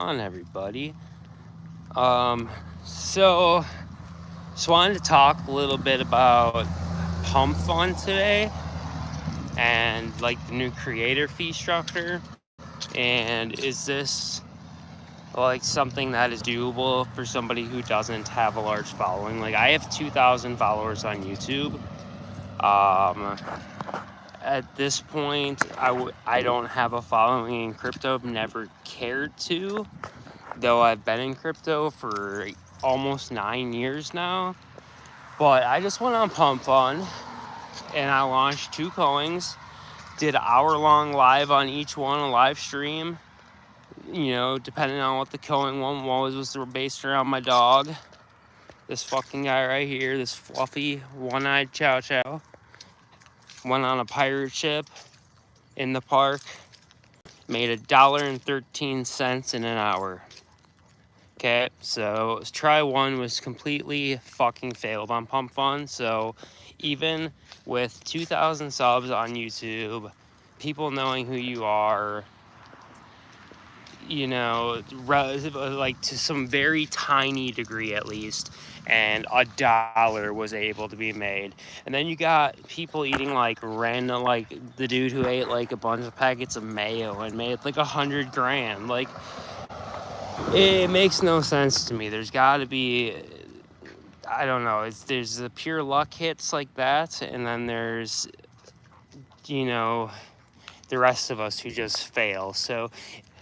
on, everybody? Um, so just wanted to talk a little bit about Pump Fund today and like the new creator fee structure. And is this like something that is doable for somebody who doesn't have a large following? Like I have 2,000 followers on YouTube. Um, at this point, I don't have a following in crypto. I've never cared to, though I've been in crypto for almost 9 years now. But I just went on Pump Fund and I launched two coins, did an hour-long live on each one, a live stream. You know, depending on what the coin one was based around my dog. This fucking guy right here, this fluffy, one-eyed Chow Chow, went on a pirate ship in the park, made $1.13 in an hour. Okay, so try one was completely fucking failed on Pump Fund. So even with 2,000 subs on YouTube, people knowing who you are, you know, like to some very tiny degree at least, and $1 was able to be made. And then you got people eating like random, like the dude who ate like a bunch of packets of mayo and made like 100 grand. Like, it makes no sense to me. There's got to be, I don't know, there's the pure luck hits like that, and then there's, you know, the rest of us who just fail. So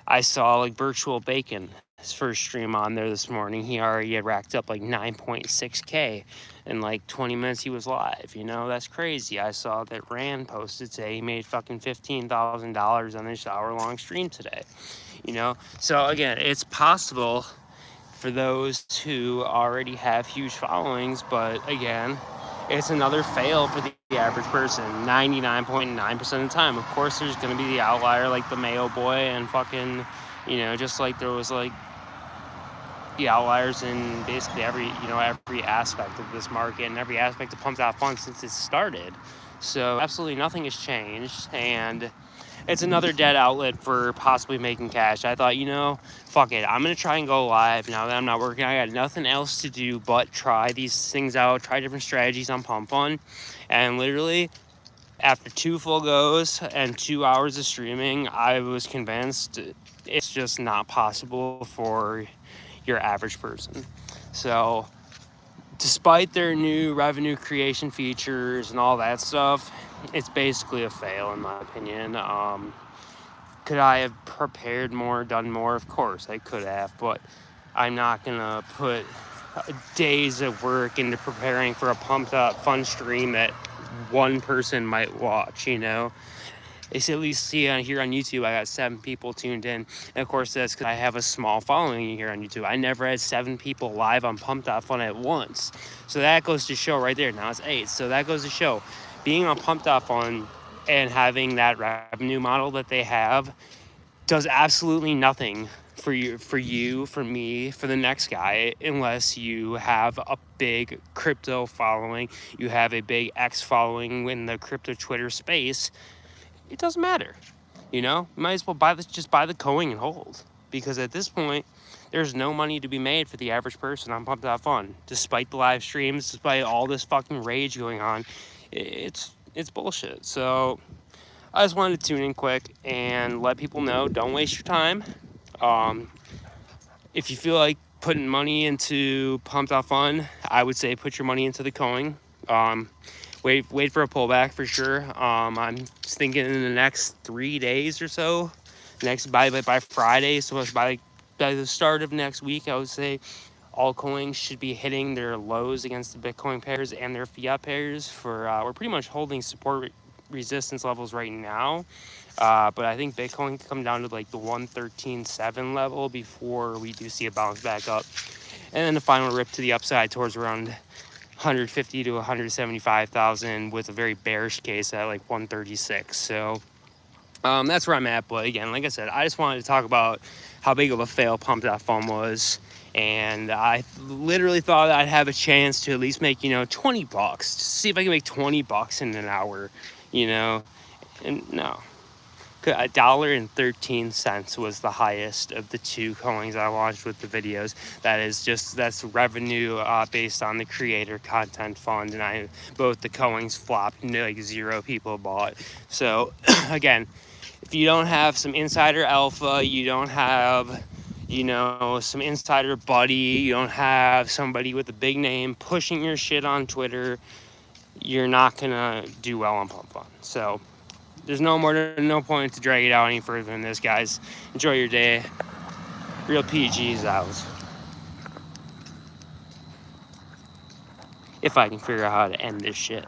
I saw like Virtual Bacon, his first stream on there this morning. He already had racked up like 9.6K in like 20 minutes he was live. You know, that's crazy. I saw that Rand posted today he made fucking $15,000 on this hour-long stream today. You know, so again, it's possible for those who already have huge followings, but again, it's another fail for the average person 99.9% of the time. Of course, there's going to be the outlier like the Mayo Boy and fucking, you know, just like there was like the outliers in basically every aspect of this market and every aspect of Pump.Fund since it started. So absolutely nothing has changed, and it's another dead outlet for possibly making cash. I thought, you know, fuck it, I'm gonna try and go live now that I'm not working. I got nothing else to do but try these things out, try different strategies on Pump Fund. And literally after 2 full goes and 2 hours of streaming, I was convinced it's just not possible for your average person. So despite their new revenue creation features and all that stuff, it's basically a fail in my opinion. Could I have prepared more, done more? Of course I could have, but I'm not gonna put days of work into preparing for a pumped up fun stream that one person might watch, you know. It's at least see here on YouTube, I got 7 people tuned in. And of course, that's because I have a small following here on YouTube. I never had 7 people live on Pump.Fund at once. So that goes to show right there. Now it's 8. So that goes to show being on Pump.Fund and having that revenue model that they have does absolutely nothing for you, for me, for the next guy, unless you have a big crypto following, you have a big X following in the crypto Twitter space. It doesn't matter, you know. You might as well just buy the coin and hold, because at this point there's no money to be made for the average person on Pump.Fund, despite the live streams, despite all this fucking rage going on. It's bullshit. So I just wanted to tune in quick and let people know, don't waste your time. If you feel like putting money into Pump.Fund, I would say put your money into the coin. Wait for a pullback for sure. I'm thinking in the next 3 days or so, by Friday, so by the start of next week, I would say all coins should be hitting their lows against the Bitcoin pairs and their fiat pairs. We're pretty much holding support resistance levels right now, but I think Bitcoin can come down to like the 113.7 level before we do see a bounce back up, and then the final rip to the upside towards around 150 to 175,000 with a very bearish case at like 136. So that's where I'm at. But again, like I said, I just wanted to talk about how big of a fail Pump.Fund was, and I literally thought I'd have a chance to at least make, you know, $20, to see if I can make $20 in an hour, you know. And no, $1.13 was the highest of the 2 coins I watched with the videos. That's revenue based on the creator content fund, and both the coins flopped, like 0 people bought. So again, if you don't have some insider alpha, you don't have, some insider buddy, you don't have somebody with a big name pushing your shit on Twitter, you're not gonna do well on Pump Fun. So there's no point to drag it out any further than this, guys. Enjoy your day. Real PG's out. If I can figure out how to end this shit.